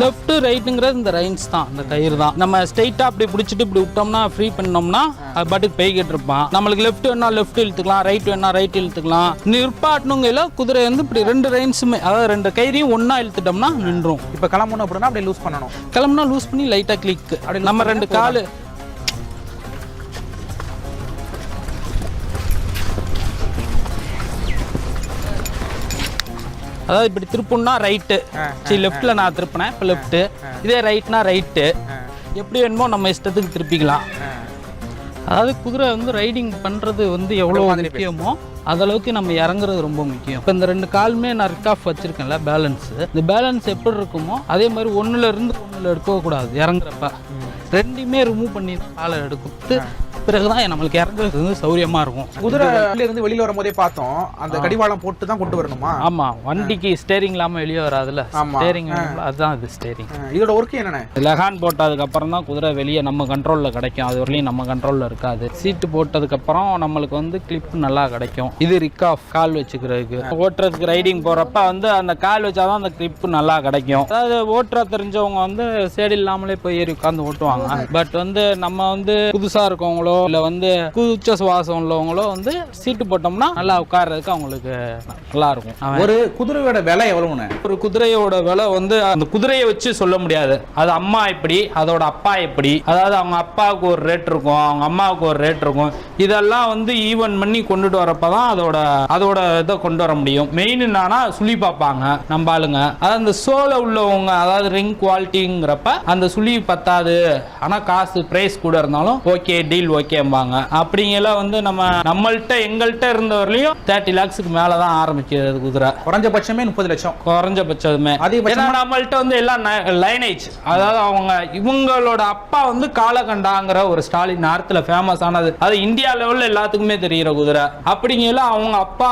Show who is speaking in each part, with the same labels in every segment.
Speaker 1: Left ரைட்டுங்கிறது இந்த rhymes தான், இந்த கயிறு தான். நம்ம ஸ்ட்ரைட்டா அப்படி பிடிச்சிட்டு இப்படி விட்டோம்னா ஃப்ரீ பண்ணோம்னா அது பாட்டுக்கு போய்கிட்டு இருப்பான். நம்மளுக்கு லெஃப்ட் வேணா லெஃப்ட் இழுத்துக்கலாம், ரைட் வேணா ரைட் இழுத்துக்கலாம். நிற்பாட்டணுங்கையில குதிரை வந்து இப்படி ரெண்டு ரைன்ஸுமே, அதாவது ரெண்டு கயிறையும் ஒன்னா இழுத்துட்டோம்னா நின்றோம்.
Speaker 2: இப்போ கிளம்பணும் அப்படின்னா அப்படியே லூஸ் பண்ணணும்.
Speaker 1: கிளம்புனா லூஸ் பண்ணி லைட்டா கிளிக், அப்படி நம்ம ரெண்டு காலு அதாவது இப்படி திருப்புன்னா ரைட்டு, சரி லெஃப்ட்ல நான் திருப்பினேன், இப்போ லெஃப்ட்டு. இதே ரைட்னா ரைட்டு, எப்படி வேணுமோ நம்ம இஷ்டத்துக்கு திருப்பிக்கலாம். அதாவது குதிரை வந்து ரைடிங் பண்ணுறது வந்து எவ்வளோ முக்கியமோ அதளவுக்கு நம்ம இறங்குறது ரொம்ப முக்கியம். இப்போ இந்த ரெண்டு காலுமே நான் ரிக் ஆஃப் வச்சுருக்கேன்ல, பேலன்ஸு. இந்த பேலன்ஸ் எப்படி இருக்குமோ அதே மாதிரி ஒன்றுலேருந்து ஒன்றில் எடுக்கக்கூடாது. இறங்குறப்ப ரெண்டையுமே ரிமூவ் பண்ணி காலை எடுத்து பிறகுதான் நம்மளுக்கு இறங்குறது வந்து சௌரியமா இருக்கும்.
Speaker 2: குதிரை இருந்து வெளியில வரும்போதே பார்த்தோம், அந்த கடிவாளம் போட்டு தான் கொண்டு வரணுமா?
Speaker 1: ஆமா, வண்டிக்கு ஸ்டேரிங் இல்லாம வெளியே வராதுல்ல, ஸ்டேரிங் அதுதான் இது ஸ்டேரிங்.
Speaker 2: இதோட ஒர்க் என்னென்ன?
Speaker 1: லெகான் போட்டதுக்கு அப்புறம் தான் குதிரை வெளியே நம்ம கண்ட்ரோல்ல கிடைக்கும். அது வரலையும் நம்ம கண்ட்ரோல்ல இருக்காது. சீட்டு போட்டதுக்கு அப்புறம் நம்மளுக்கு வந்து கிளிப் நல்லா கிடைக்கும். இது ரிக் ஆஃப், கால் வச்சுக்கிறதுக்கு. ஓட்டுறதுக்கு ரைடிங் போறப்ப வந்து அந்த கால் வச்சாதான் அந்த கிளிப் நல்லா கிடைக்கும். அதாவது ஓட்டுற தெரிஞ்சவங்க வந்து சேடு இல்லாமலே போய் ஏறி உட்காந்து ஓட்டுவாங்க. பட் வந்து நம்ம வந்து புதுசா இருக்கவங்களோ இல்ல வந்து கூச்ச சுவாசம் உள்ளவங்களோ வந்து சீட்டு போட்டோம்னா நல்லா உட்கார்றதுக்கு அவங்களுக்கு நல்லா இருக்கும்.
Speaker 2: ஒரு குதிரையோட விலை எவ்வளவுன்னு?
Speaker 1: ஒரு குதிரையோட விலை வந்து அந்த குதிரையை வச்சு சொல்ல முடியாது. அது அம்மா எப்படி, அதோட அப்பா எப்படி, அதாவது அவங்க அப்பாவுக்கு ஒரு ரேட் இருக்கும், அவங்க அம்மாவுக்கு ஒரு ரேட் இருக்கும். இதெல்லாம் வந்து ஈவன் பண்ணி கொண்டுட்டு வரப்பதான் அதோட இதை கொண்டு வர முடியும். மெயின் என்னன்னா சுழி பார்ப்பாங்க நம்ம ஆளுங்க. அதாவது அந்த சோலை உள்ளவங்க, அதாவது ரிங் குவாலிட்டிங்கிறப்ப அந்த சுழி பத்தாது, ஆனா காசு பிரைஸ் கூட இருந்தாலும் ஓகே டீல் ஓகேம்பாங்க. அப்படிங்கலாம் வந்து நம்மள்ட்ட எங்கள்கிட்ட இருந்தவரையிலையும் 30 lakhsக்கு மேலதான் ஆரம்பிக்கிறது குதிரை.
Speaker 2: குறைஞ்சபட்சமே 30 லட்சம்
Speaker 1: குறைஞ்சபட்சமே. நம்மள்ட்ட வந்து எல்லாம் லைனேஜ், அதாவது இவங்களோட அப்பா வந்து காலகண்டாங்கிற ஒரு ஸ்டாலின் நார்த்ல ஃபேமஸ் ஆனது, அது இந்தியா லெவல்ல எல்லாத்துக்குமே தெரிகிற குதிரை. அப்படிங்கலாம் அவங்க அப்பா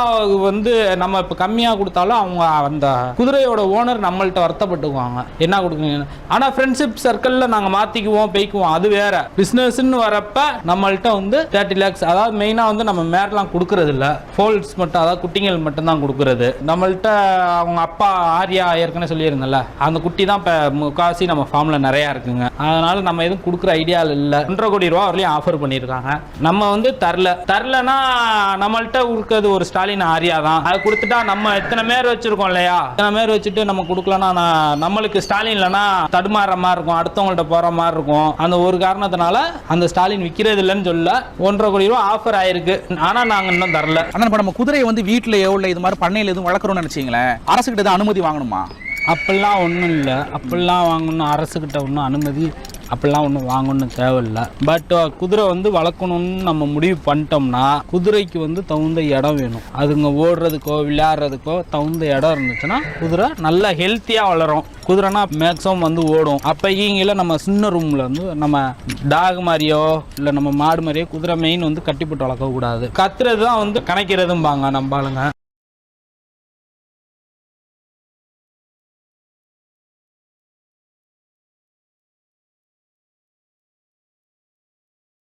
Speaker 1: வந்து நம்ம இப்ப கம்மியா கொடுத்தாலும் அவங்க அந்த குதிரையோட ஓனர் நம்மள்ட்ட வருத்தப்பட்டுக்குவாங்க, என்ன கொடுக்குறீங்க. ஆனா ஃப்ரெண்ட்ஷிப் சர்க்கிள்ல நாங்க மாத்திக்குவோம் போய்க்குவோம், அது வேற. பிசினஸ்ன்னு வரப்ப நம்மள்ட்ட வந்து 30 lakhs, அதாவது மெயினா வந்து நம்ம மேட்லாம் கொடுக்கறது இல்ல, ஃபோல்ஸ் மட்டும், அதாவது குட்டிகள் மட்டும் தான் கொடுக்கறது. நம்மள்ட்ட அவங்க அப்பா ஆரியா ஏற்கனவே சொல்லியிருந்தல, அந்த குட்டி தான் இப்போ முக்காசி நம்ம ஃபார்ம்ல நிறைய இருக்குங்க. அதனால நம்ம எதுவும் கொடுக்குற ஐடியா இல்ல. 1.5 கோடி ரூபா வரலையும் ஆஃபர் பண்ணியிருக்காங்க. நம்ம வந்து தரலனா நம்மள்ட்ட இருக்கிறது ஒரு ஸ்டாலின் ஆரியா தான். அது கொடுத்துட்டா நம்ம எத்தனை பேர் வச்சிருக்கோம் இல்லையா, எத்தனை பேர் வச்சுட்டு நம்ம கொடுக்கலன்னா நம்மளுக்கு ஸ்டாலின் இல்லைன்னா தடுமாற மாதிரி இருக்கும், அடுத்தவங்கள்ட்ட போற மாதிரி இருக்கும். அந்த ஒரு காரணத்தினால அந்த ஸ்டாலின் விற்கிறது இல்லைன்னு சொல்ல 1.5 கோடி ரூபா ஆஃபர் ஆயிருக்கு. ஆனா நாங்க இன்னும் தரல.
Speaker 2: ஆனா நம்ம குதிரையை வந்து வீட்லயோ இல்ல இது மாதிரி பண்ணையில எதுவும் வளர்க்குறோம்னு நினைச்சீங்களேன், அரசுகிட்ட தான் அனுமதி வாங்கணுமா?
Speaker 1: அப்படிலாம் ஒன்றும் இல்லை, அப்படிலாம் வாங்கணும் அரசுக்கிட்ட ஒன்றும் அனுமதி அப்படிலாம் ஒன்றும் வாங்கணும்னு தேவையில்லை. பட் குதிரை வந்து வளர்க்கணும்னு நம்ம முடிவு பண்ணிட்டோம்னா குதிரைக்கு வந்து தகுந்த இடம் வேணும். அதுங்க ஓடுறதுக்கோ விளையாடுறதுக்கோ தகுந்த இடம் இருந்துச்சுன்னா குதிரை நல்லா ஹெல்த்தியாக வளரும். குதிரைனா மேக்ஸிமம் வந்து ஓடும். அப்போ இங்கேல நம்ம சின்ன ரூமில் வந்து நம்ம டாக் மாதிரியோ இல்லை நம்ம மாடு மாதிரியோ குதிரை மெயின் வந்து கட்டிப்பட்டு வளர்க்கக்கூடாது. கத்துறது தான் வந்து கணக்கிறதும்பாங்க நம்ம ஆளுங்க.